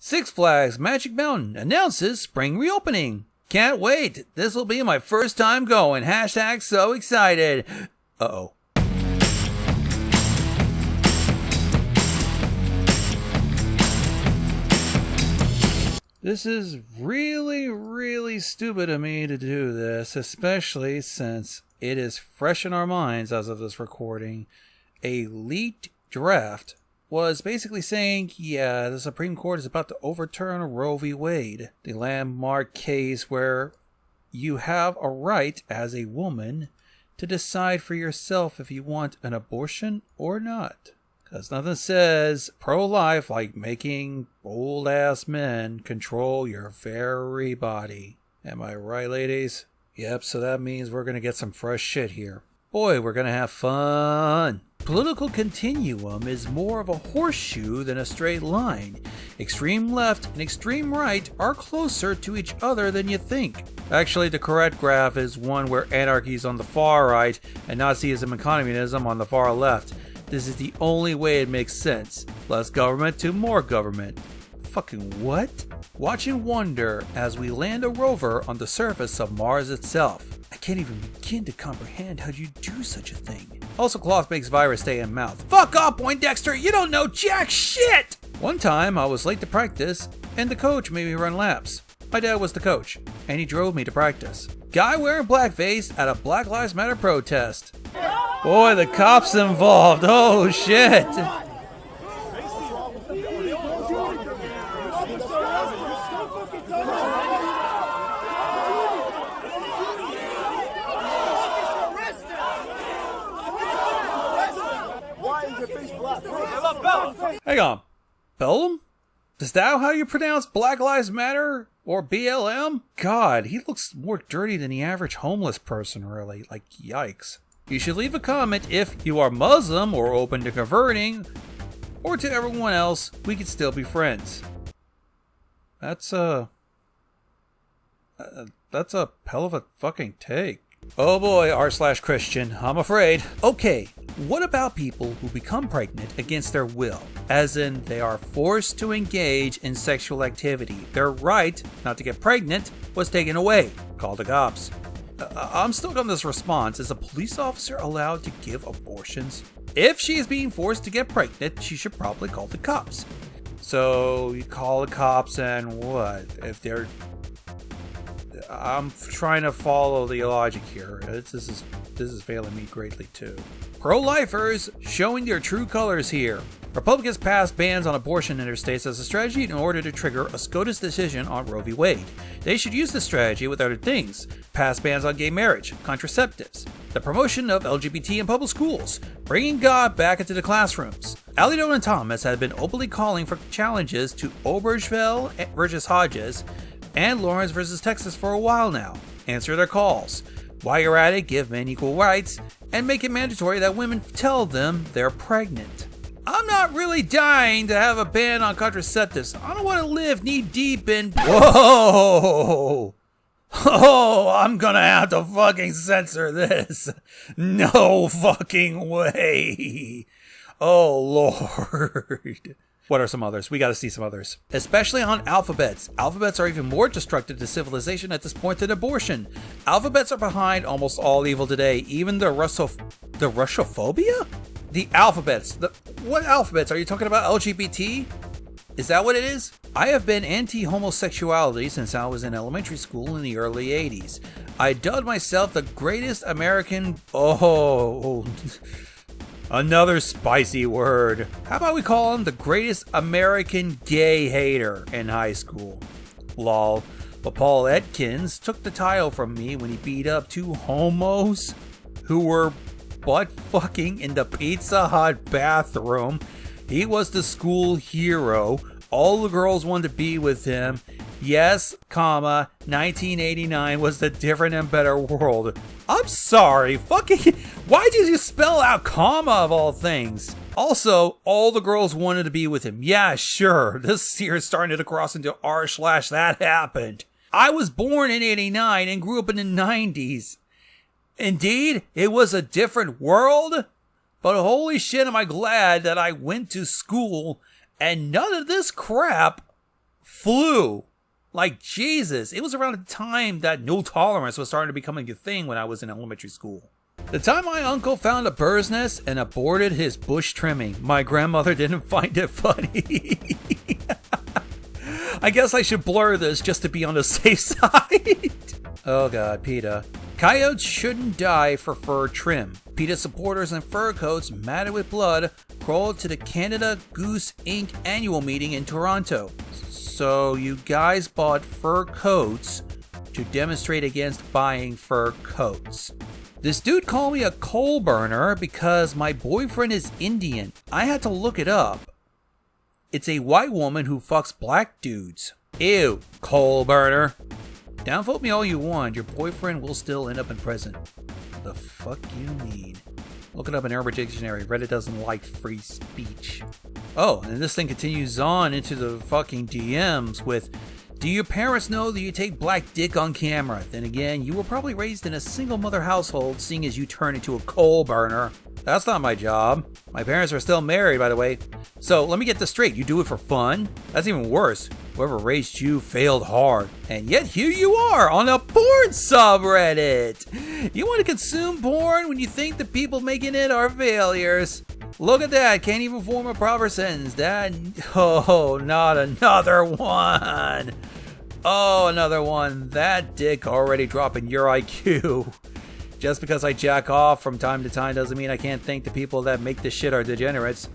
Six Flags Magic Mountain announces spring reopening. Can't wait. This will be my first time going. Hashtag so excited. Uh-oh. This is really stupid of me to do this, especially since it is fresh in our minds as of this recording. A leaked draft was basically saying, yeah, the Supreme Court is about to overturn Roe v. Wade, the landmark case where you have a right as a woman to decide for yourself if you want an abortion or not. Because nothing says pro-life like making old-ass men control your very body. Am I right, ladies? Yep, so that means we're going to get some fresh shit here. Boy, we're going to have fun. Political continuum is more of a horseshoe than a straight line. Extreme left and extreme right are closer to each other than you think. Actually, the correct graph is one where anarchy is on the far right and Nazism and communism on the far left. This is the only way it makes sense. Less government to more government. Fucking what? Watch and wonder as we land a rover on the surface of Mars itself. I can't even begin to comprehend how you do such a thing. Also, cloth makes virus stay in mouth. Fuck off, Poindexter! You don't know jack shit! One time, I was late to practice, and the coach made me run laps. My dad was the coach, and he drove me to practice. Guy wearing blackface at a Black Lives Matter protest. Boy, the cops involved. Oh, shit! Hang on. Bellum? Is that how you pronounce Black Lives Matter? Or BLM? God, he looks more dirty than the average homeless person, really. Like, yikes. You should leave a comment if you are Muslim or open to converting, or to everyone else, we could still be friends. That's a hell of a fucking take. Oh boy, r/Christian, I'm afraid. Okay, what about people who become pregnant against their will? As in, they are forced to engage in sexual activity. Their right not to get pregnant was taken away. Call the cops. I'm stuck on this response. Is a police officer allowed to give abortions? If she is being forced to get pregnant, she should probably call the cops. So you call the cops and what? If they're... I'm trying to follow the logic here. This is failing me greatly too. Pro-lifers showing their true colors here. Republicans passed bans on abortion in their states as a strategy in order to trigger a SCOTUS decision on Roe v. Wade. They should use this strategy with other things. Pass bans on gay marriage, contraceptives, the promotion of LGBT in public schools, bringing God back into the classrooms. Alito and Thomas have been openly calling for challenges to Obergefell versus Hodges and Lawrence versus Texas for a while now. Answer their calls. While you're at it, give men equal rights and make it mandatory that women tell them they're pregnant. I'm not really dying to have a ban on contraceptives. I don't want to live knee deep in... Whoa! Oh, I'm gonna have to fucking censor this. No fucking way. Oh, Lord. What are some others? We gotta see some others. Especially on alphabets. Alphabets are even more destructive to civilization at this point than abortion. Alphabets are behind almost all evil today, even the Russophobia? The alphabets. What alphabets? Are you talking about LGBT? Is that what it is? I have been anti-homosexuality since I was in elementary school in the early 80s. I dubbed myself the greatest American... Oh... Another spicy word. How about we call him the greatest American gay hater in high school? Lol. But Paul Atkins took the title from me when he beat up two homos who were butt fucking in the Pizza Hut bathroom. He was the school hero. All the girls wanted to be with him. Yes, 1989 was the different and better world. I'm sorry, fucking... Why did you spell out comma of all things? Also, all the girls wanted to be with him. Yeah, sure. This here is starting to cross into r/that happened. I was born in 89 and grew up in the 90s. Indeed, it was a different world. But holy shit, am I glad that I went to school and none of this crap flu. Like, Jesus, it was around the time that no tolerance was starting to become a thing when I was in elementary school. The time my uncle found a bird's nest and aborted his bush trimming, my grandmother didn't find it funny. I guess I should blur this just to be on the safe side. Oh god, PETA. Coyotes shouldn't die for fur trim. PETA supporters in fur coats, matted with blood, crawled to the Canada Goose Inc. annual meeting in Toronto. So you guys bought fur coats to demonstrate against buying fur coats. This dude called me a coal burner because my boyfriend is Indian. I had to look it up. It's a white woman who fucks black dudes. Ew, coal burner. Downvote me all you want, your boyfriend will still end up in prison. The fuck you mean? Look it up in Urban Dictionary. Reddit doesn't like free speech. Oh, and this thing continues on into the fucking DMs with, do your parents know that you take black dick on camera? Then again, you were probably raised in a single mother household, seeing as you turn into a coal burner. That's not my job. My parents are still married, by the way. So let me get this straight. You do it for fun? That's even worse. Whoever raised you failed hard. And yet here you are on a porn subreddit. You want to consume porn when you think the people making it are failures. Look at that. Can't even form a proper sentence. Oh, not another one. Oh, another one. That dick already dropping your IQ. Just because I jack off from time to time doesn't mean I can't think the people that make this shit are degenerates.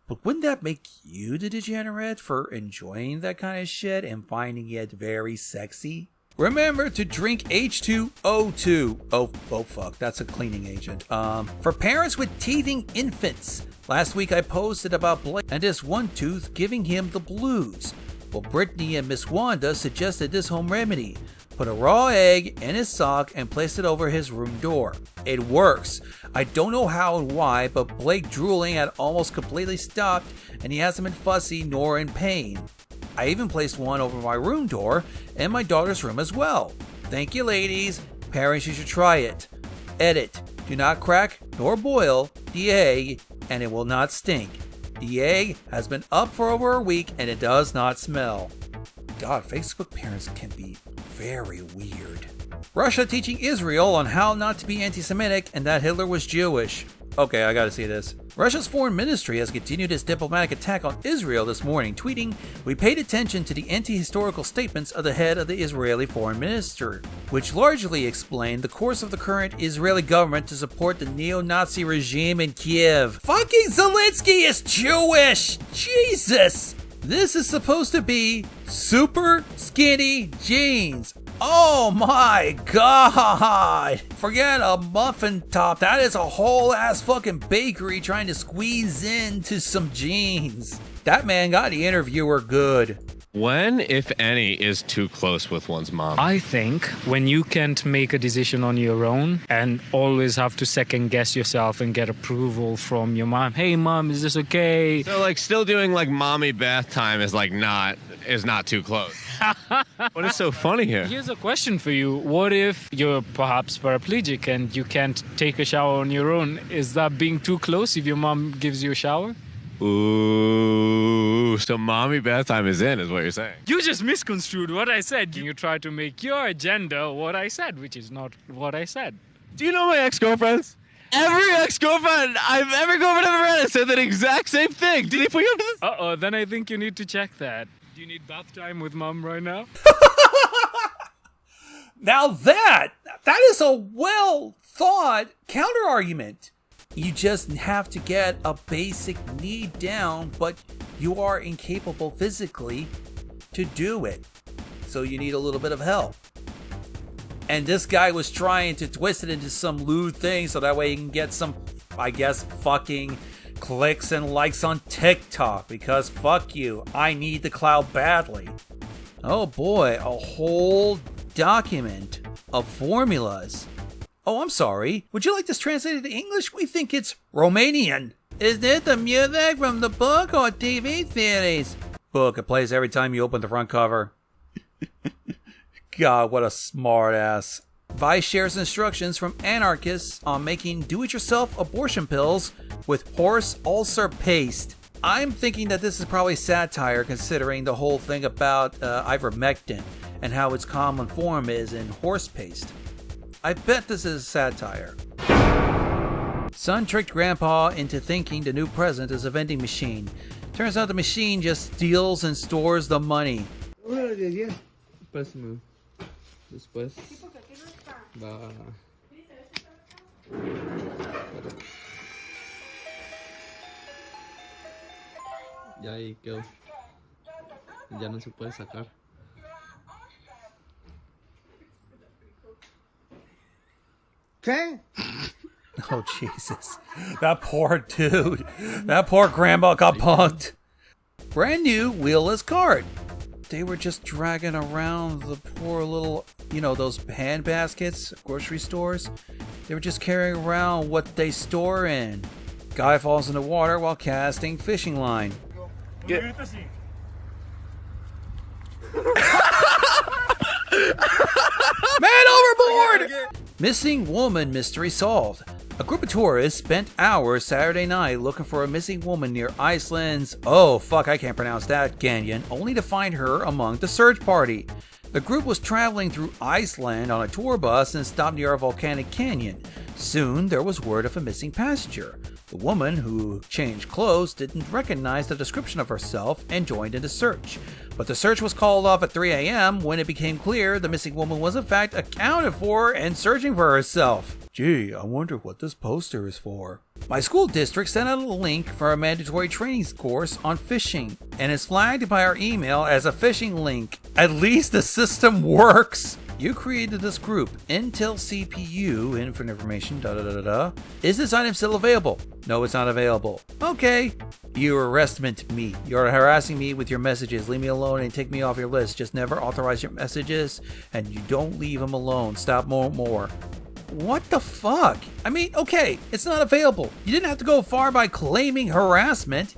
But wouldn't that make you the degenerate for enjoying that kind of shit and finding it very sexy? Remember to drink H2O2. Oh fuck, that's a cleaning agent. For parents with teething infants. Last week I posted about Blake and his one tooth giving him the blues. Well, Brittany and Miss Wanda suggested this home remedy. Put a raw egg in his sock and place it over his room door. It works. I don't know how and why, but Blake drooling had almost completely stopped and he hasn't been fussy nor in pain. I even placed one over my room door and my daughter's room as well. Thank you, ladies. Parents, you should try it. Edit. Do not crack nor boil the egg and it will not stink. The egg has been up for over a week and it does not smell. God, Facebook parents can be very weird. Russia teaching Israel on how not to be anti-Semitic and that Hitler was Jewish. Okay, I gotta see this. Russia's foreign ministry has continued its diplomatic attack on Israel this morning, tweeting, "We paid attention to the anti-historical statements of the head of the Israeli foreign minister, which largely explained the course of the current Israeli government to support the neo-Nazi regime in Kiev." Fucking Zelensky is Jewish! Jesus! This is supposed to be super skinny jeans. Oh my god! Forget a muffin top. That is a whole ass fucking bakery trying to squeeze into some jeans. That man got the interviewer good. When, if any, is too close with one's mom? I think when you can't make a decision on your own and always have to second guess yourself and get approval from your mom. Hey mom, is this okay? So like still doing like mommy bath time is like not too close. What is so funny here? Here's a question for you. What if you're perhaps paraplegic and you can't take a shower on your own? Is that being too close if your mom gives you a shower? Ooh, so mommy bath time is in, is what you're saying. You just misconstrued what I said. You try to make your agenda what I said, which is not what I said. Do you know my ex-girlfriends? Every ex-girlfriend I've ever had said that exact same thing. Did he put you up to this? Uh-oh, then I think you need to check that. Do you need bath time with mom right now? Now that is a well-thought counter-argument. You just have to get a basic need down, but you are incapable physically to do it. So you need a little bit of help. And this guy was trying to twist it into some lewd thing so that way he can get some, I guess, fucking clicks and likes on TikTok. Because fuck you, I need the clout badly. Oh boy, a whole document of formulas. Oh, I'm sorry. Would you like this translated to English? We think it's Romanian. Is this the music from the book or TV series? Book. It plays every time you open the front cover. God, what a smart ass. Vice shares instructions from anarchists on making do-it-yourself abortion pills with horse ulcer paste. I'm thinking that this is probably satire, considering the whole thing about ivermectin and how its common form is in horse paste. I bet this is satire. Son tricked grandpa into thinking the new present is a vending machine. Turns out the machine just steals and stores the money. Próximo. Después. Va. Ya ahí quedó. Ya no se puede sacar. ¿Qué? Oh, Jesus. That poor dude. That poor grandma got punked. Brand new wheelless cart. They were just dragging around the poor little, those hand baskets, grocery stores. They were just carrying around what they store in. Guy falls in the water while casting fishing line. Man overboard! Missing woman mystery solved. A group of tourists spent hours Saturday night looking for a missing woman near Iceland's, I can't pronounce that, canyon, only to find her among the search party. The group was traveling through Iceland on a tour bus and stopped near a volcanic canyon. Soon there was word of a missing passenger. The woman, who changed clothes, didn't recognize the description of herself and joined in the search. But the search was called off at 3 a.m. when it became clear the missing woman was in fact accounted for and searching for herself. Gee, I wonder what this poster is for. My school district sent out a link for a mandatory training course on phishing, and is flagged by our email as a phishing link. At least the system works! You created this group, Intel CPU, info information, Is this item still available? No, it's not available. Okay. You harassment me. You're harassing me with your messages. Leave me alone and take me off your list. Just never authorize your messages, and you don't leave them alone. Stop more. What the fuck? I mean, okay, it's not available. You didn't have to go far by claiming harassment,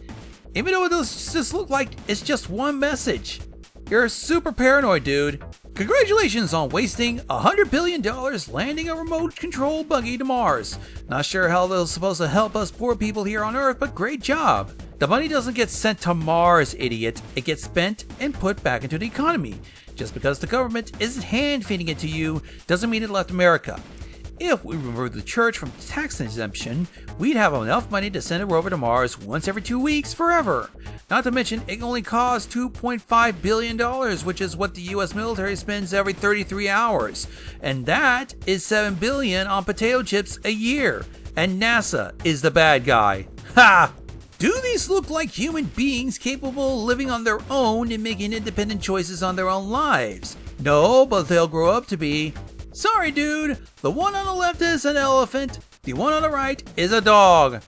even though it does just look like it's just one message. You're super paranoid, dude. Congratulations on wasting $100 billion landing a remote control buggy to Mars. Not sure how they're supposed to help us poor people here on Earth, but great job. The money doesn't get sent to Mars, idiot. It gets spent and put back into the economy. Just because the government isn't hand-feeding it to you doesn't mean it left America. If we remove the church from tax exemption, we'd have enough money to send a rover to Mars once every 2 weeks forever. Not to mention, it only costs $2.5 billion, which is what the US military spends every 33 hours. And that is $7 billion on potato chips a year. And NASA is the bad guy. Ha! Do these look like human beings capable of living on their own and making independent choices on their own lives? No, but they'll grow up to be. Sorry, dude. The one on the left is an elephant. The one on the right is a dog.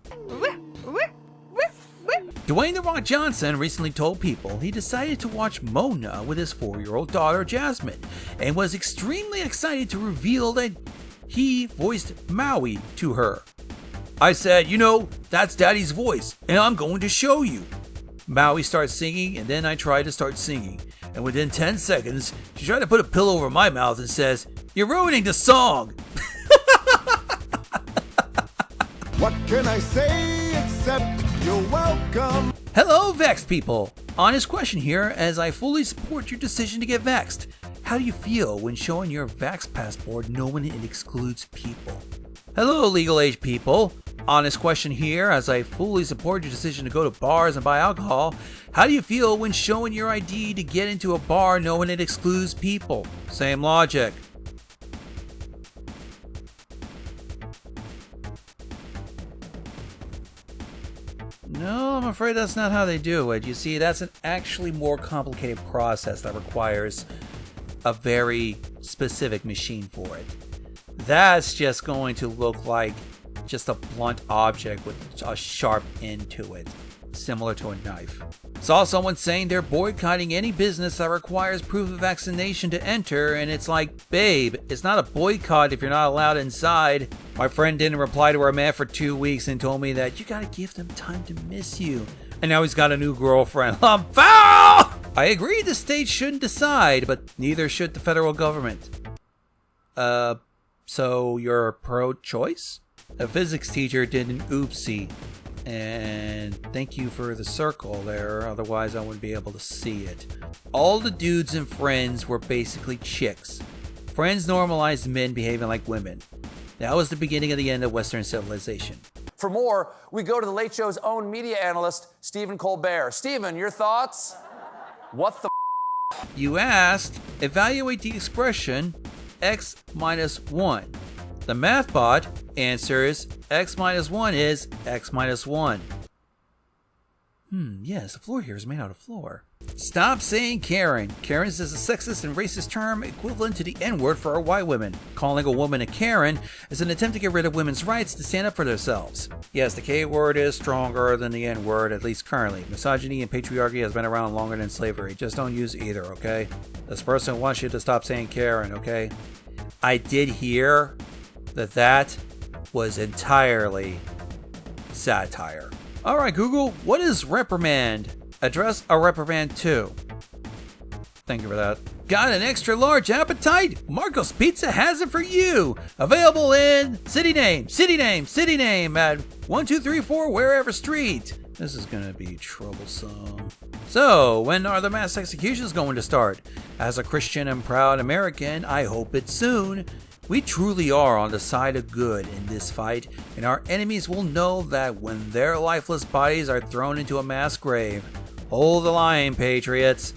Dwayne "The Rock" Johnson recently told people he decided to watch Mona with his 4-year-old daughter Jasmine and was extremely excited to reveal that he voiced Maui to her. I said, that's Daddy's voice, and I'm going to show you. Maui starts singing, and then I tried to start singing. And within 10 seconds, she tried to put a pillow over my mouth and says, "You're ruining the song." What can I say except you're welcome? Hello, Vexed people. Honest question here, as I fully support your decision to get vexed. How do you feel when showing your Vax passport knowing it excludes people? Hello, legal age people. Honest question here, as I fully support your decision to go to bars and buy alcohol. How do you feel when showing your ID to get into a bar knowing it excludes people? Same logic. No, I'm afraid that's not how they do it. You see, that's an actually more complicated process that requires a very specific machine for it. That's just going to look like just a blunt object with a sharp end to it, similar to a knife. Saw someone saying they're boycotting any business that requires proof of vaccination to enter, and it's like, babe, it's not a boycott if you're not allowed inside. My friend didn't reply to her man for 2 weeks and told me that you gotta give them time to miss you. And now he's got a new girlfriend. I'm foul! I agree the state shouldn't decide, but neither should the federal government. So you're pro-choice? A physics teacher did an oopsie. And thank you for the circle there, otherwise I wouldn't be able to see it. All the dudes and Friends were basically chicks. Friends normalized men behaving like women. That was the beginning of the end of Western civilization. For more, we go to the Late Show's own media analyst, Stephen Colbert. Stephen, your thoughts? What the You asked, evaluate the expression x minus 1. The math bot answers x minus 1 is x minus 1. Yes, the floor here is made out of floor. Stop saying Karen. Karen is a sexist and racist term equivalent to the N-word for our white women. Calling a woman a Karen is an attempt to get rid of women's rights to stand up for themselves. Yes, the K-word is stronger than the N-word, at least currently. Misogyny and patriarchy has been around longer than slavery. Just don't use either, okay? This person wants you to stop saying Karen, okay? I did hear that was entirely satire. Alright Google, what is reprimand? Address a reprimand to. Thank you for that. Got an extra large appetite? Marco's Pizza has it for you. Available in city name at 1234 wherever street. This is gonna be troublesome. So, when are the mass executions going to start? As a Christian and proud American, I hope it's soon. We truly are on the side of good in this fight, and our enemies will know that when their lifeless bodies are thrown into a mass grave. Hold the line, patriots.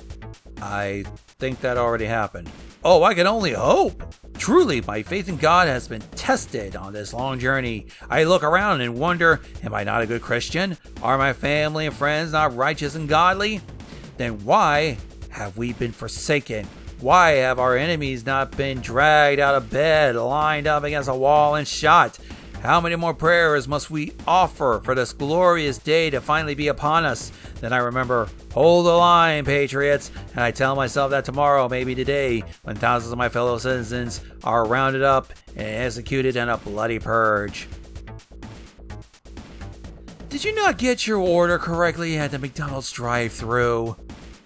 I think that already happened. Oh, I can only hope. Truly, my faith in God has been tested on this long journey. I look around and wonder, am I not a good Christian? Are my family and friends not righteous and godly? Then why have we been forsaken? Why have our enemies not been dragged out of bed, lined up against a wall and shot? How many more prayers must we offer for this glorious day to finally be upon us? Then I remember, hold the line, patriots, and I tell myself that tomorrow, maybe today, when thousands of my fellow citizens are rounded up and executed in a bloody purge. Did you not get your order correctly at the McDonald's drive-thru?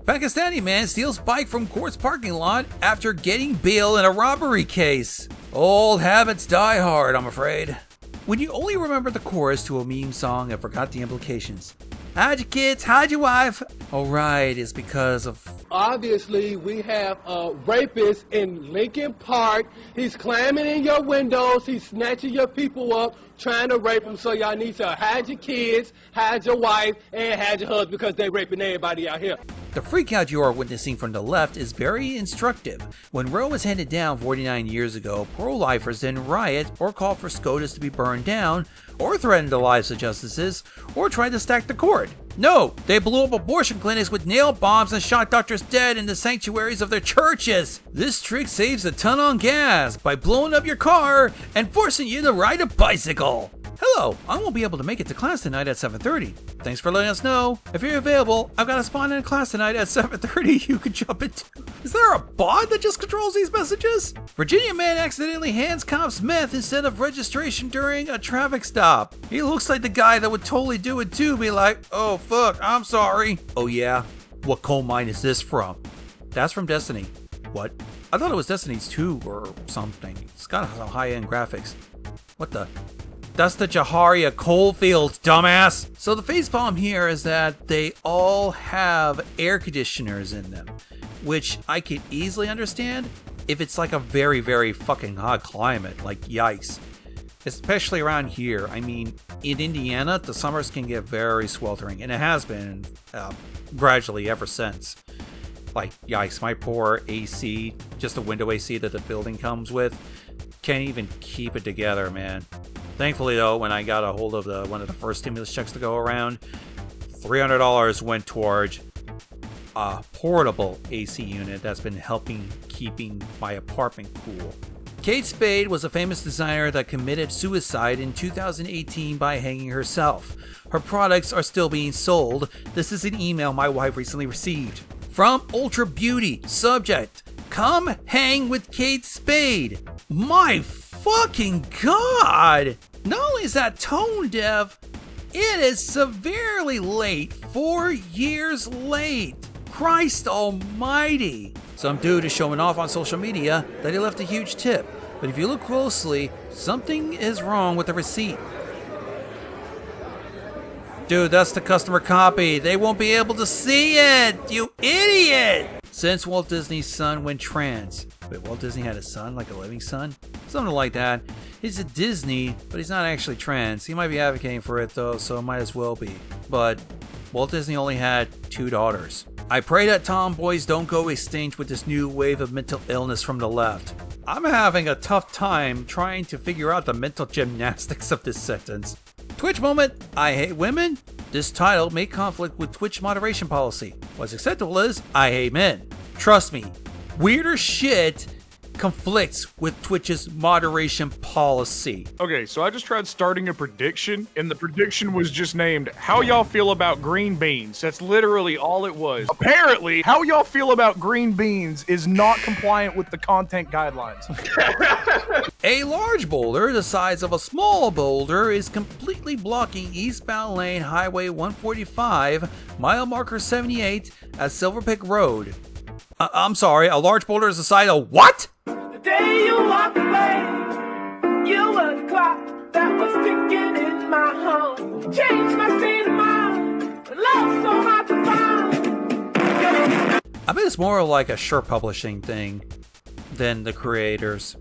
Pakistani man steals bike from court's parking lot after getting bail in a robbery case. Old habits die hard, I'm afraid. When you only remember the chorus to a meme song and forgot the implications. Hide your kids, hide your wife. Oh right, it's because of... Obviously, we have a rapist in Lincoln Park. He's climbing in your windows. He's snatching your people up, trying to rape them. So y'all need to hide your kids, hide your wife, and hide your husband because they raping everybody out here. The freakout you are witnessing from the left is very instructive. When Roe was handed down 49 years ago, pro-lifers didn't riot or call for SCOTUS to be burned down, or threaten the lives of justices, or try to stack the court. No, they blew up abortion clinics with nail bombs and shot doctors dead in the sanctuaries of their churches. This trick saves a ton on gas by blowing up your car and forcing you to ride a bicycle. Hello, I won't be able to make it to class tonight at 7:30. Thanks for letting us know. If you're available, I've got a spot in class tonight at 7:30 you can jump into. Is there a bot that just controls these messages? Virginia man accidentally hands cops meth instead of registration during a traffic stop. He looks like the guy that would totally do it too, be like, oh fuck, I'm sorry. Oh yeah? What coal mine is this from? That's from Destiny. What? I thought it was Destiny's 2 or something. It's got some high-end graphics. What the? That's the Jaharia coalfields, dumbass! So the facepalm here is that they all have air conditioners in them, which I could easily understand if it's like a very, very fucking hot climate, like yikes. Especially around here. I mean, in Indiana, the summers can get very sweltering, and it has been gradually ever since. Like, yikes, my poor AC, just a window AC that the building comes with, can't even keep it together, man. Thankfully, though, when I got a hold of one of the first stimulus checks to go around, $300 went towards a portable AC unit that's been helping keeping my apartment cool. Kate Spade was a famous designer that committed suicide in 2018 by hanging herself. Her products are still being sold. This is an email my wife recently received. From Ultra Beauty, subject, come hang with Kate Spade. My fucking god! Not only is that tone deaf, it is severely late. 4 years late. Christ almighty. Some dude is showing off on social media that he left a huge tip, but if you look closely, something is wrong with the receipt. Dude, that's the customer copy. They won't be able to see it, you idiot! Since Walt Disney's son went trans. Wait, Walt Disney had a son, like a living son? Something like that. He's a Disney, but he's not actually trans. He might be advocating for it though, so it might as well be. But Walt Disney only had 2 daughters. I pray that tomboys don't go extinct with this new wave of mental illness from the left. I'm having a tough time trying to figure out the mental gymnastics of this sentence. Twitch moment, I hate women. This title may conflict with Twitch moderation policy. What's acceptable is, I hate men. Trust me, weirder shit conflicts with Twitch's moderation policy. Okay, so I just tried starting a prediction, and the prediction was just named, how y'all feel about green beans? That's literally all it was. Apparently, how y'all feel about green beans is not compliant with the content guidelines. A large boulder the size of a small boulder is completely blocking eastbound lane Highway 145, mile marker 78 at Silver Pick Road. I'm sorry, a large boulder is the size of what? The day you walked away, you were the clock that was ticking in my home. Changed my state of mind, love so hard to find. I bet it's more like a shirt publishing thing than the creators.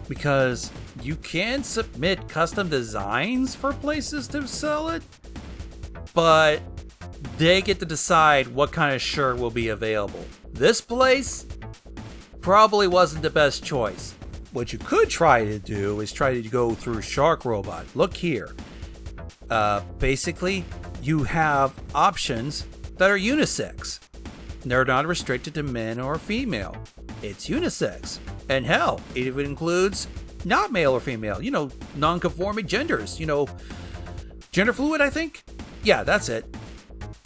Because you can submit custom designs for places to sell it, but they get to decide what kind of shirt will be available. This place probably wasn't the best choice. What you could try to do is try to go through Shark Robot. Look here. Basically, you have options that are unisex. They're not restricted to men or female. It's unisex. And hell, it even includes not male or female. You know, non-conforming genders. You know, gender fluid, I think? Yeah, that's it.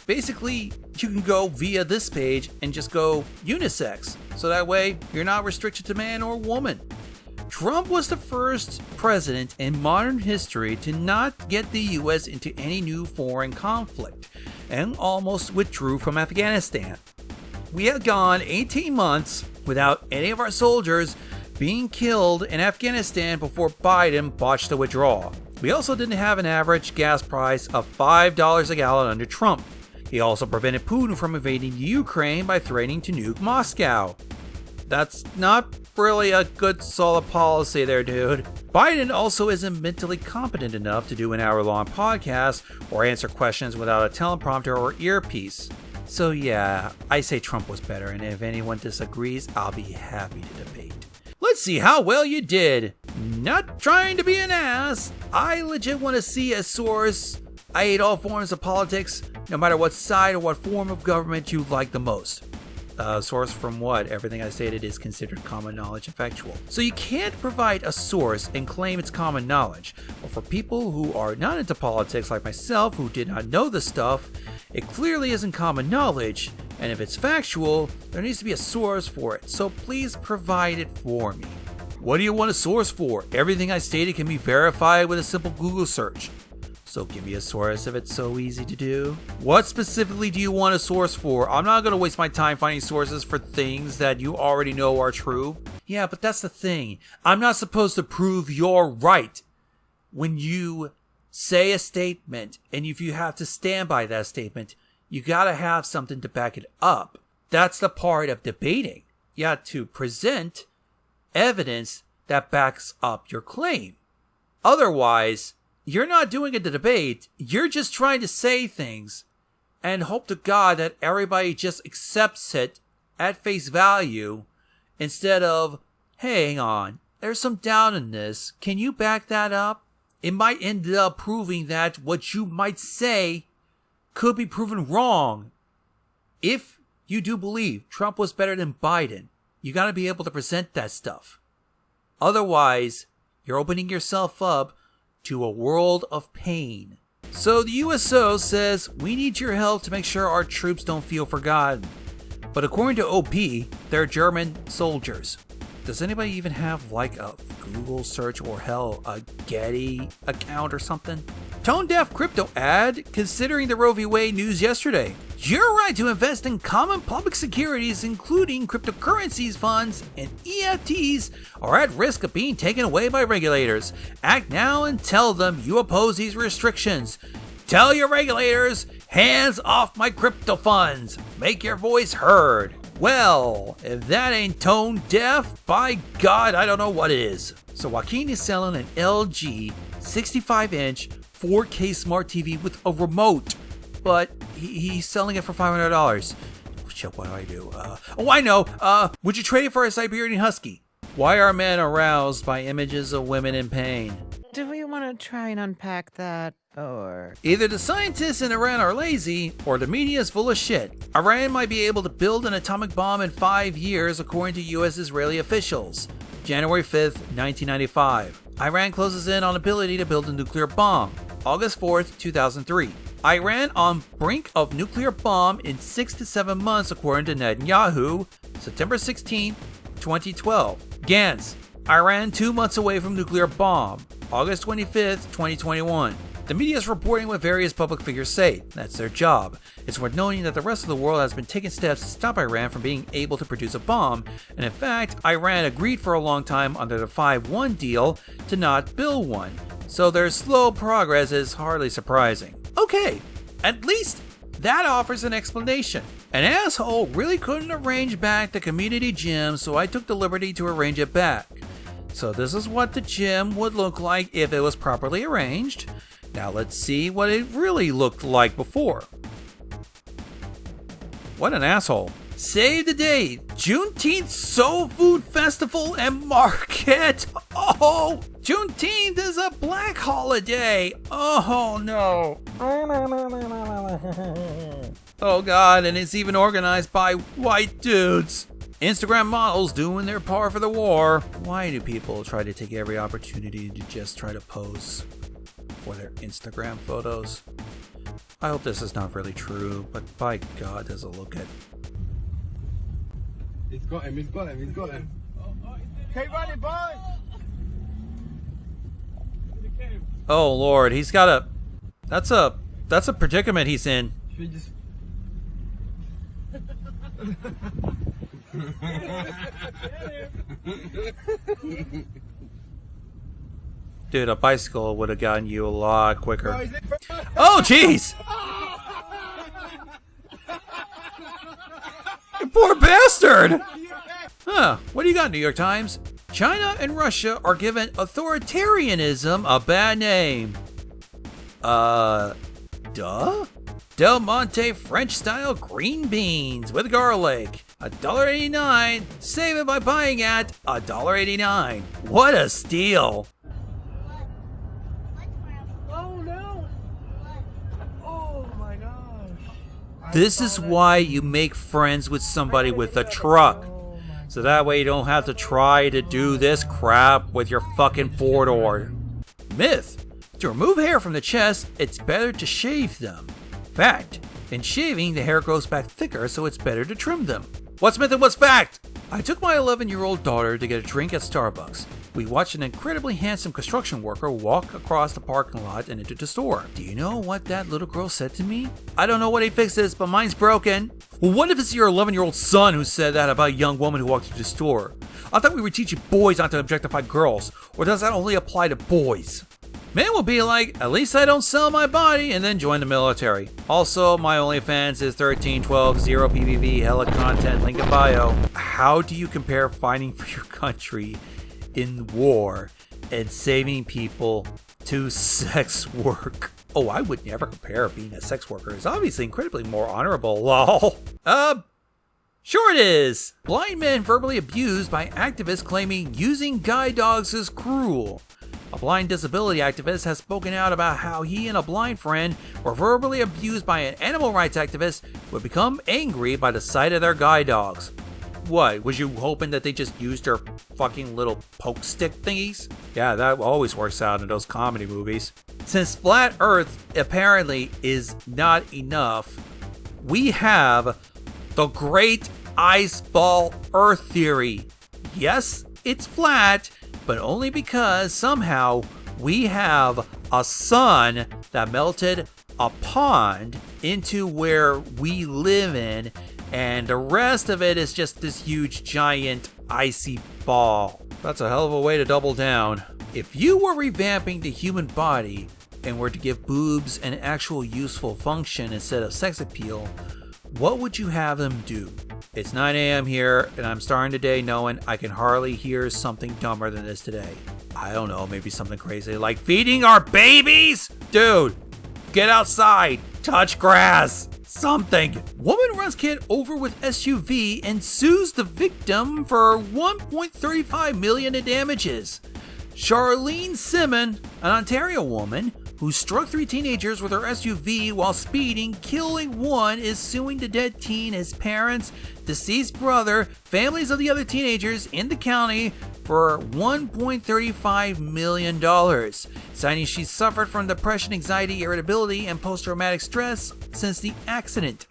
Basically, you can go via this page and just go unisex. So that way, you're not restricted to man or woman. Trump was the first president in modern history to not get the US into any new foreign conflict and almost withdrew from Afghanistan. We had gone 18 months without any of our soldiers being killed in Afghanistan before Biden botched the withdrawal. We also didn't have an average gas price of $5 a gallon under Trump. He also prevented Putin from invading Ukraine by threatening to nuke Moscow. That's not really a good solid policy there, dude. Biden also isn't mentally competent enough to do an hour-long podcast or answer questions without a teleprompter or earpiece. So yeah, I say Trump was better, and if anyone disagrees, I'll be happy to debate. Let's see how well you did. Not trying to be an ass. I legit want to see a source. I hate all forms of politics, no matter what side or what form of government you like the most. Source from what? Everything I stated is considered common knowledge and factual. So you can't provide a source and claim it's common knowledge. But for people who are not into politics like myself, who did not know this stuff, it clearly isn't common knowledge. And if it's factual, there needs to be a source for it. So please provide it for me. What do you want a source for? Everything I stated can be verified with a simple Google search. So give me a source if it's so easy to do. What specifically do you want a source for? I'm not going to waste my time finding sources for things that you already know are true. Yeah, but that's the thing. I'm not supposed to prove you're right. When you say a statement, and if you have to stand by that statement, you got to have something to back it up. That's the part of debating. You have to present evidence that backs up your claim. Otherwise, you're not doing a debate, you're just trying to say things and hope to God that everybody just accepts it at face value instead of, hey, hang on, there's some doubt in this, can you back that up? It might end up proving that what you might say could be proven wrong. If you do believe Trump was better than Biden, you gotta be able to present that stuff. Otherwise, you're opening yourself up to a world of pain. So the USO says, we need your help to make sure our troops don't feel forgotten. But according to OP, they're German soldiers. Does anybody even have like a Google search or hell, a Getty account or something? Tone deaf crypto ad, considering the Roe v. Wade news yesterday. Your right to invest in common public securities, including cryptocurrencies funds and EFTs, are at risk of being taken away by regulators. Act now and tell them you oppose these restrictions. Tell your regulators, hands off my crypto funds. Make your voice heard. Well, if that ain't tone deaf, by God, I don't know what is. So Joaquin is selling an LG 65-inch 4K smart TV with a remote, but he's selling it for $500. Shit, what do I do? Oh, I know. Would you trade it for a Siberian Husky? Why are men aroused by images of women in pain? Do we want to try and unpack that, or...? Either the scientists in Iran are lazy, or the media is full of shit. Iran might be able to build an atomic bomb in 5 years, according to U.S.-Israeli officials. January 5th, 1995. Iran closes in on ability to build a nuclear bomb. August 4th, 2003. Iran on brink of nuclear bomb in 6 to 7 months, according to Netanyahu. September 16th, 2012. Gantz. Iran 2 months away from nuclear bomb. August 25th, 2021. The media is reporting what various public figures say. That's their job. It's worth noting that the rest of the world has been taking steps to stop Iran from being able to produce a bomb, and in fact, Iran agreed for a long time under the 5-1 deal to not build one. So their slow progress is hardly surprising. Okay, at least that offers an explanation. An asshole really couldn't arrange back the community gym, so I took the liberty to arrange it back. So this is what the gym would look like if it was properly arranged. Now let's see what it really looked like before. What an asshole. Save the date, Juneteenth Soul Food Festival and Market. Oh, Juneteenth is a black holiday. Oh no. Oh God, and it's even organized by white dudes. Instagram models doing their part for the war. Why do people try to take every opportunity to just try to pose for their Instagram photos? I hope this is not really true, but by God, does it look it. He's got him, he's got him, he's got him. Keep running, boy! Oh Lord, he's got a... That's a predicament he's in. Should we just... Dude, a bicycle would have gotten you a lot quicker. Oh, jeez! You poor bastard! Huh, what do you got, New York Times? China and Russia are giving authoritarianism a bad name. Duh? Del Monte French-style green beans with garlic. $1.89. Save it by buying at $1.89. What a steal! Oh no! Oh my gosh! This is why you make friends with somebody with a truck. So that way you don't have to try to do this crap with your fucking four-door. Myth. To remove hair from the chest, it's better to shave them. Fact. In shaving, the hair grows back thicker, so it's better to trim them. What's myth and what's fact? I took my 11-year-old daughter to get a drink at Starbucks. We watched an incredibly handsome construction worker walk across the parking lot and into the store. Do you know what that little girl said to me? I don't know what he fixed this, but mine's broken. Well, what if it's your 11-year-old son who said that about a young woman who walked through the store? I thought we were teaching boys not to objectify girls, or does that only apply to boys? Men will be like, at least I don't sell my body, and then join the military. Also, my OnlyFans is 1312 0 PVV, hella content, link in bio. How do you compare fighting for your country in war and saving people to sex work? Oh, I would never compare being a sex worker. It's obviously incredibly more honorable, lol. Sure it is. Blind men verbally abused by activists claiming using guide dogs is cruel. A blind disability activist has spoken out about how he and a blind friend were verbally abused by an animal rights activist who had become angry by the sight of their guide dogs. What, was you hoping that they just used their fucking little poke stick thingies? Yeah, that always works out in those comedy movies. Since flat Earth apparently is not enough, we have the Great Ice Ball Earth Theory. Yes, it's flat, but only because somehow we have a sun that melted a pond into where we live in, and the rest of it is just this huge giant icy ball. That's a hell of a way to double down. If you were revamping the human body, and were to give boobs an actual useful function instead of sex appeal, what would you have them do? It's 9 a.m. here, and I'm starting today knowing I can hardly hear something dumber than this today. I don't know, maybe something crazy like feeding our babies? Dude, get outside, touch grass, something. Woman runs kid over with SUV and sues the victim for $1.35 million in damages. Charlene Simon, an Ontario woman who struck 3 teenagers with her SUV while speeding, killing one, is suing the dead teen, his parents, deceased brother, families of the other teenagers in the county for $1.35 million, citing she suffered from depression, anxiety, irritability, and post-traumatic stress since the accident.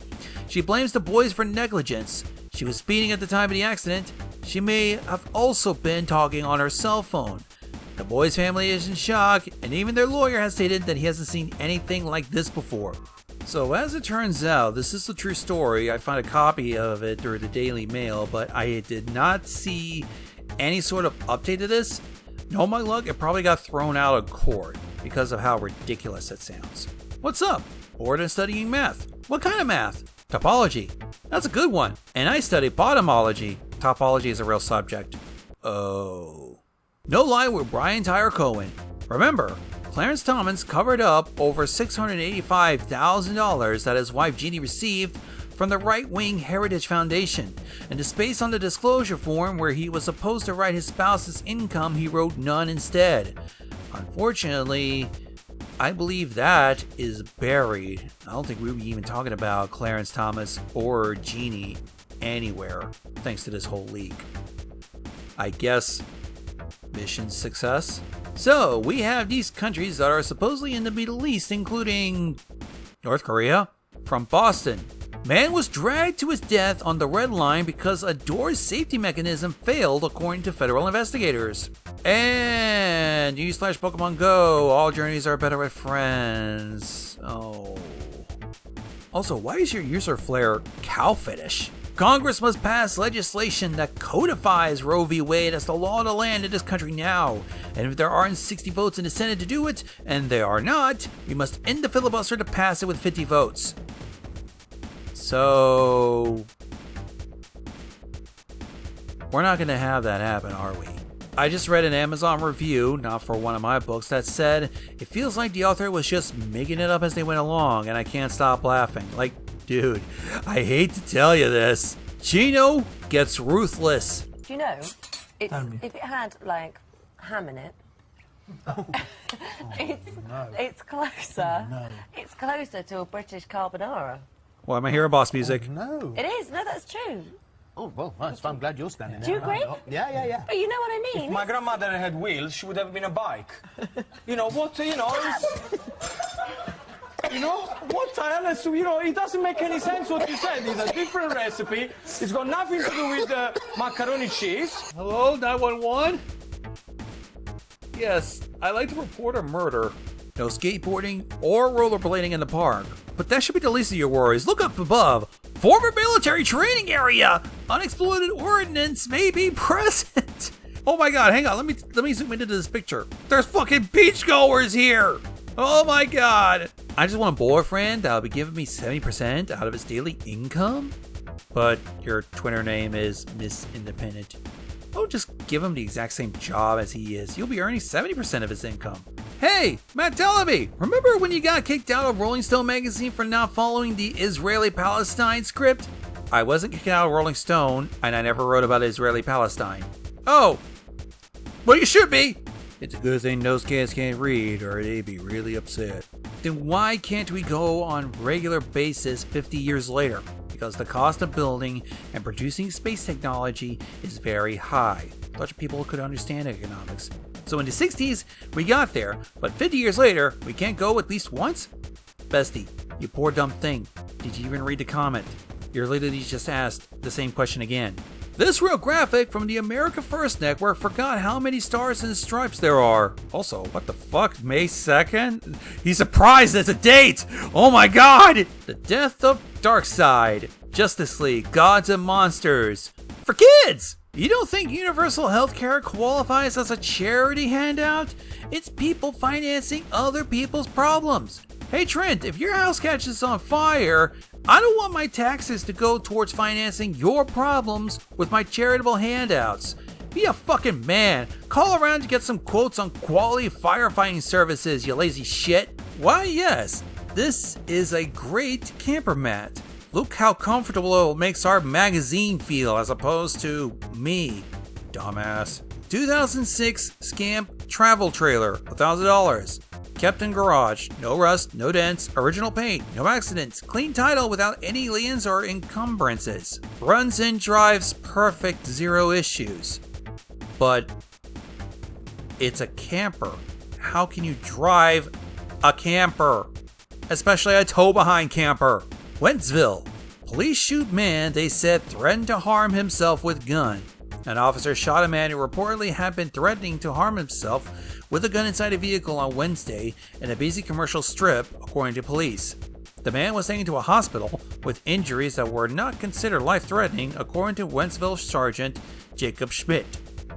She blames the boys for negligence. She was speeding at the time of the accident. She may have also been talking on her cell phone. The boy's family is in shock, and even their lawyer has stated that he hasn't seen anything like this before. So as it turns out, this is the true story. I found a copy of it through the Daily Mail, but I did not see any sort of update to this. No, my luck, it probably got thrown out of court because of how ridiculous it sounds. What's up? Bored and studying math. What kind of math? Topology. That's a good one. And I study bottomology. Topology is a real subject. Oh. No Lie with Brian Tyler Cohen. Remember, Clarence Thomas covered up over $685,000 that his wife Jeannie received from the right-wing Heritage Foundation. In the space on the disclosure form where he was supposed to write his spouse's income, he wrote none instead. Unfortunately, I believe that is buried. I don't think we were even talking about Clarence Thomas or Jeannie anywhere, thanks to this whole leak. I guess mission success. So we have these countries that are supposedly in the Middle East, including North Korea. From Boston, man was dragged to his death on the red line because a door safety mechanism failed, according to federal investigators. And u/Pokemon Go, all journeys are better with friends. Oh. Also, why is your user flare cow fetish? Congress must pass legislation that codifies Roe v. Wade as the law of the land in this country now. And if there aren't 60 votes in the Senate to do it, and they are not, we must end the filibuster to pass it with 50 votes. So, we're not going to have that happen, are we? I just read an Amazon review, not for one of my books, that said, it feels like the author was just making it up as they went along, and I can't stop laughing. Like, dude, I hate to tell you this. Chino gets ruthless. Do you know, if it had, like, ham in it, it's closer. No. It's closer to a British carbonara. Well, am I hearing boss music? No. It is. No, that's true. Oh, well, nice. I'm glad you're standing there. Do you agree? Yeah. But you know what I mean? If my grandmother had wheels, she would have been a bike. You know, what, you know... You know, what else? You know, it doesn't make any sense what you said. It's a different recipe. It's got nothing to do with macaroni cheese. Hello, 911? Yes, I'd like to report a murder. No skateboarding or rollerblading in the park. But that should be the least of your worries. Look up above. Former military training area. Unexploded ordnance may be present. Oh my god, hang on. Let me zoom into this picture. There's fucking beachgoers here. Oh my god. I just want a boyfriend that'll be giving me 70% out of his daily income? But your Twitter name is Miss Independent. Don't just give him the exact same job as he is. You'll be earning 70% of his income. Hey, Matt Delaby, remember when you got kicked out of Rolling Stone magazine for not following the Israeli-Palestine script? I wasn't kicked out of Rolling Stone, and I never wrote about Israeli-Palestine. Oh, well you should be. It's a good thing those kids can't read or they'd be really upset. Then why can't we go on regular basis 50 years later? Because the cost of building and producing space technology is very high. Such people could understand economics. So in the 60s, we got there, but 50 years later, we can't go at least once? Bestie, you poor dumb thing. Did you even read the comment? You're literally just asked the same question again. This real graphic from the America First Network forgot how many stars and stripes there are. Also, what the fuck, May 2nd? He's surprised it's a date! Oh my god! The death of Darkseid, Justice League, Gods and Monsters. For kids! You don't think universal healthcare qualifies as a charity handout? It's people financing other people's problems. Hey Trent, if your house catches on fire, I don't want my taxes to go towards financing your problems with my charitable handouts. Be a fucking man. Call around to get some quotes on quality firefighting services, you lazy shit. Why yes, this is a great camper mat. Look how comfortable it makes our magazine feel as opposed to me, dumbass. 2006 Scamp travel trailer, $1,000. Kept in garage, no rust, no dents, original paint, no accidents, clean title without any liens or encumbrances. Runs and drives perfect, 0 issues. But it's a camper. How can you drive a camper? Especially a tow-behind camper. Wentzville. Police shoot man they said threatened to harm himself with gun. An officer shot a man who reportedly had been threatening to harm himself with a gun inside a vehicle on Wednesday in a busy commercial strip, according to police. The man was taken to a hospital with injuries that were not considered life-threatening, according to Wentzville Sergeant Jacob Schmidt.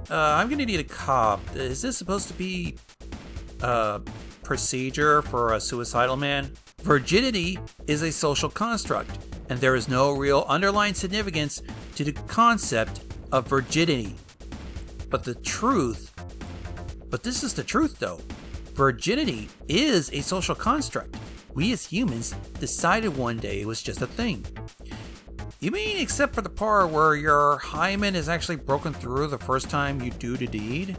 I'm gonna need a cop. Is this supposed to be a procedure for a suicidal man? Virginity is a social construct, and there is no real underlying significance to the concept of virginity. But this is the truth though. Virginity is a social construct. We as humans decided one day it was just a thing. You mean except for the part where your hymen is actually broken through the first time you do the deed?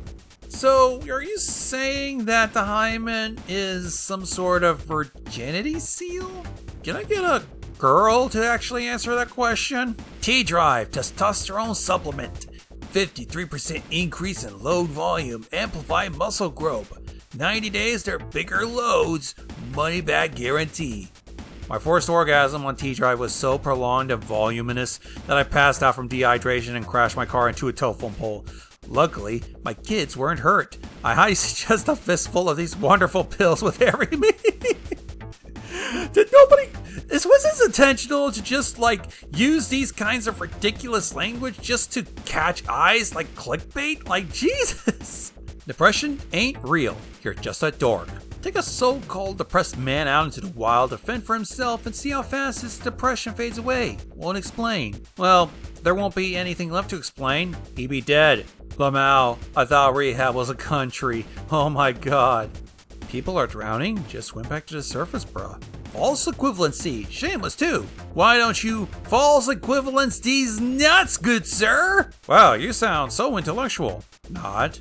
So, are you saying that the hymen is some sort of virginity seal? Can I get a girl to actually answer that question? T-Drive testosterone supplement. 53% increase in load volume, amplified muscle growth. 90 days, they're bigger loads. Money back guarantee. My forced orgasm on T-Drive was so prolonged and voluminous that I passed out from dehydration and crashed my car into a telephone pole. Luckily, my kids weren't hurt. I highly suggest a fistful of these wonderful pills with every meal. Was this intentional to just use these kinds of ridiculous language just to catch eyes like clickbait? Like, Jesus! Depression ain't real. You're just a dork. Take a so-called depressed man out into the wild to fend for himself and see how fast his depression fades away. Won't explain. Well, there won't be anything left to explain. He'd be dead. Lamau, I thought rehab was a country. Oh my god. People are drowning? Just swim back to the surface, bruh. False equivalency. Shameless too. Why don't you false equivalence these nuts, good sir? Wow, you sound so intellectual. Not.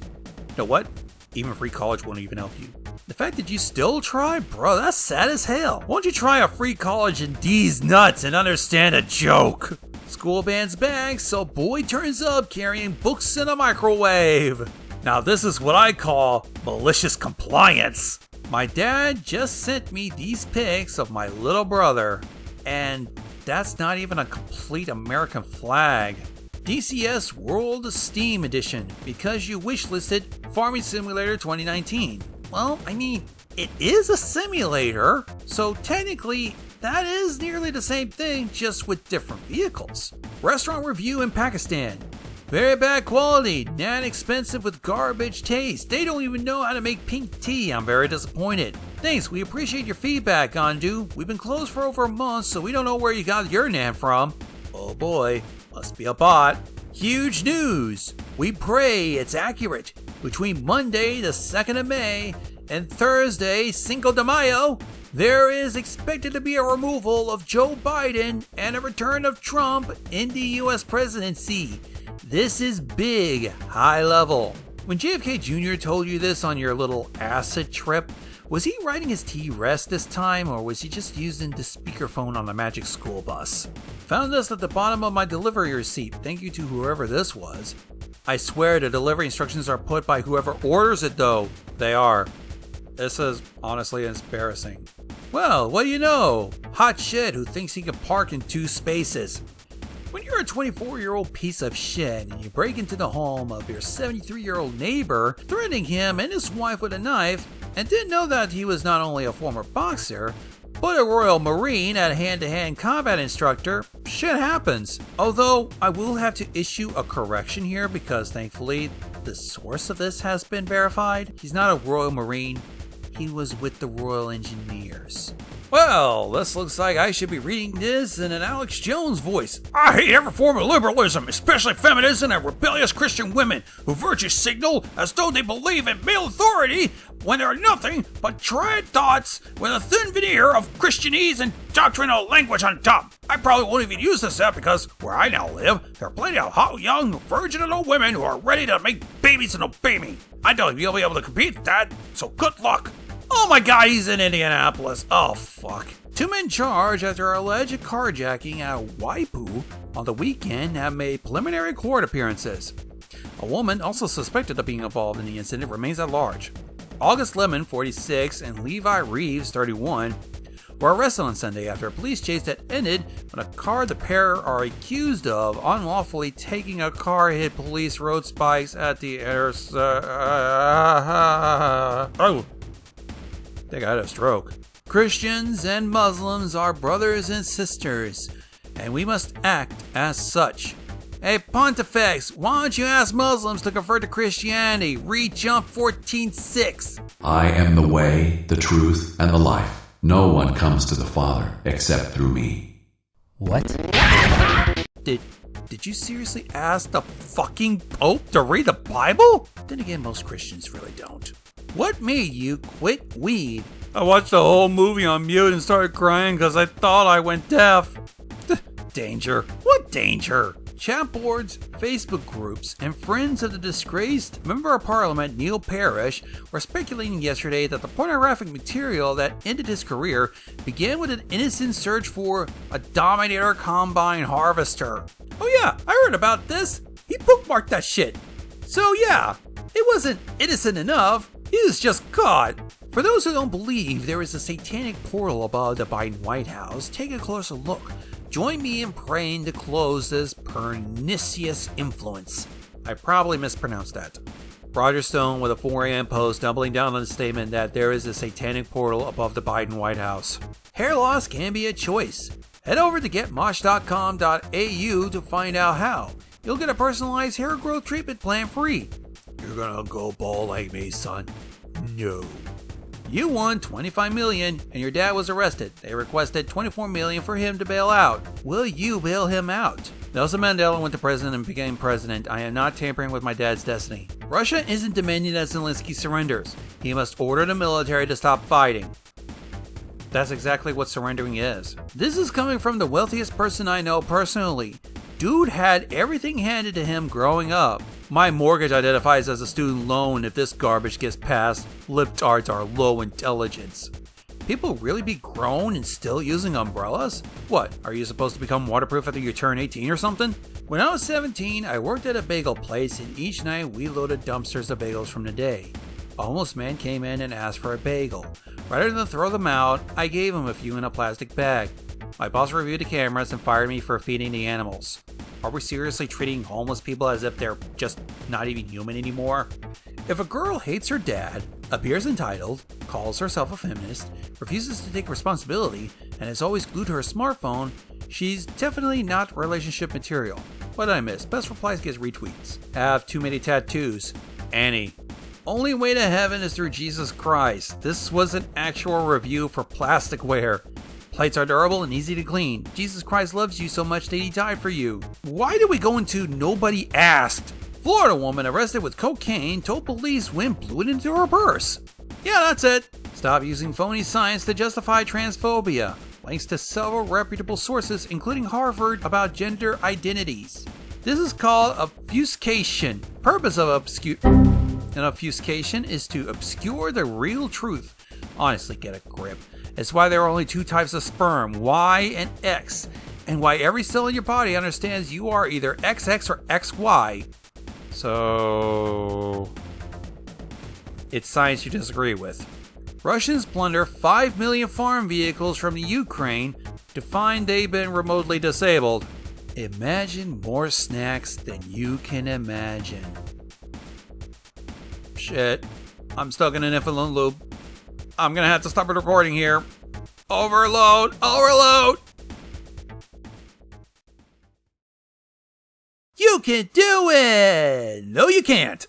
You know what? Even free college won't even help you. The fact that you still try? Bro, that's sad as hell. Won't you try a free college in these nuts and understand a joke? School band's back, so boy turns up carrying books in a microwave. Now this is what I call malicious compliance. My dad just sent me these pics of my little brother, and that's not even a complete American flag. DCS World Steam Edition, because you wishlisted Farming Simulator 2019. Well, I mean, it is a simulator, so technically that is nearly the same thing, just with different vehicles. Restaurant review in Pakistan. Very bad quality, not expensive with garbage taste. They don't even know how to make pink tea. I'm very disappointed. Thanks, we appreciate your feedback, Gondu. We've been closed for over a month, so we don't know where you got your name from. Oh boy, must be a bot. Huge news! We pray it's accurate. Between Monday, the 2nd of May, and Thursday, Cinco de Mayo, there is expected to be a removal of Joe Biden and a return of Trump in the US presidency. This is big, high level. When JFK Jr. told you this on your little acid trip, was he riding his T-Rest this time, or was he just using the speakerphone on the magic school bus? Found this at the bottom of my delivery receipt. Thank you to whoever this was. I swear the delivery instructions are put by whoever orders it though. They are. This is honestly embarrassing. Well, what do you know? Hot shit who thinks he can park in 2 spaces. When you're a 24-year-old piece of shit and you break into the home of your 73-year-old neighbor, threatening him and his wife with a knife, and didn't know that he was not only a former boxer, But a Royal Marine and hand-to-hand combat instructor, shit happens. Although, I will have to issue a correction here because thankfully, the source of this has been verified. He's not a Royal Marine, he was with the Royal Engineers. Well, this looks like I should be reading this in an Alex Jones voice. I hate every form of liberalism, especially feminism and rebellious Christian women who virtue signal as though they believe in male authority when they are nothing but trad thoughts with a thin veneer of Christianese and doctrinal language on top. I probably won't even use this app because where I now live, there are plenty of hot, young, virginal women who are ready to make babies and obey me. I don't think you'll be able to compete with that, so good luck. Oh my god, he's in Indianapolis. Oh fuck. 2 men charged after alleged carjacking at Waipu on the weekend have made preliminary court appearances. A woman also suspected of being involved in the incident remains at large. August Lemon, 46, and Levi Reeves, 31, were arrested on Sunday after a police chase that ended when a car the pair are accused of unlawfully taking a car hit police road spikes at the Oh. I think I had a stroke. Christians and Muslims are brothers and sisters, and we must act as such. Hey Pontifex, why don't you ask Muslims to convert to Christianity? Read John 14:6. I am the way, the truth, and the life. No one comes to the Father except through me. What? Did you seriously ask the fucking Pope to read the Bible? Then again, most Christians really don't. What made you quit weed? I watched the whole movie on mute and started crying because I thought I went deaf. Danger. What danger? Chat boards, Facebook groups, and friends of the disgraced Member of Parliament Neil Parish were speculating yesterday that the pornographic material that ended his career began with an innocent search for a Dominator Combine Harvester. Oh yeah, I heard about this. He bookmarked that shit. So yeah, it wasn't innocent enough. He was just caught. For those who don't believe there is a satanic portal above the Biden White House, take a closer look. Join me in praying to close this pernicious influence. I probably mispronounced that. Roger Stone with a 4 a.m. post doubling down on the statement that there is a satanic portal above the Biden White House. Hair loss can be a choice. Head over to getmosh.com.au to find out how. You'll get a personalized hair growth treatment plan free. You're gonna go bald like me, son. No. You won $25 million and your dad was arrested. They requested $24 million for him to bail out. Will you bail him out? Nelson Mandela went to prison and became president. I am not tampering with my dad's destiny. Russia isn't demanding that Zelensky surrenders. He must order the military to stop fighting. That's exactly what surrendering is. This is coming from the wealthiest person I know personally. Dude had everything handed to him growing up. My mortgage identifies as a student loan if this garbage gets passed. Libtards are low intelligence. People really be grown and still using umbrellas? What, are you supposed to become waterproof after you turn 18 or something? When I was 17, I worked at a bagel place and each night we loaded dumpsters of bagels from the day. A homeless man came in and asked for a bagel. Rather than throw them out, I gave him a few in a plastic bag. My boss reviewed the cameras and fired me for feeding the animals. Are we seriously treating homeless people as if they're just not even human anymore? If a girl hates her dad, appears entitled, calls herself a feminist, refuses to take responsibility, and is always glued to her smartphone, she's definitely not relationship material. What did I miss? Best replies gets retweets. Have too many tattoos. Annie. Only way to heaven is through Jesus Christ. This was an actual review for plasticware. Plates are durable and easy to clean. Jesus Christ loves you so much that he died for you. Why did we go into nobody asked? Florida woman arrested with cocaine told police when blew it into her purse. Yeah, that's it. Stop using phony science to justify transphobia. Links to several reputable sources, including Harvard, about gender identities. This is called obfuscation. Purpose of an obfuscation is to obscure the real truth. Honestly, get a grip. It's why there are only 2 types of sperm, Y and X, and why every cell in your body understands you are either XX or XY. So, it's science you disagree with. Russians plunder 5 million farm vehicles from the Ukraine to find they've been remotely disabled. Imagine more snacks than you can imagine. Shit, I'm stuck in an infinite loop. I'm gonna have to stop recording here. Overload! Overload! You can do it! No, you can't.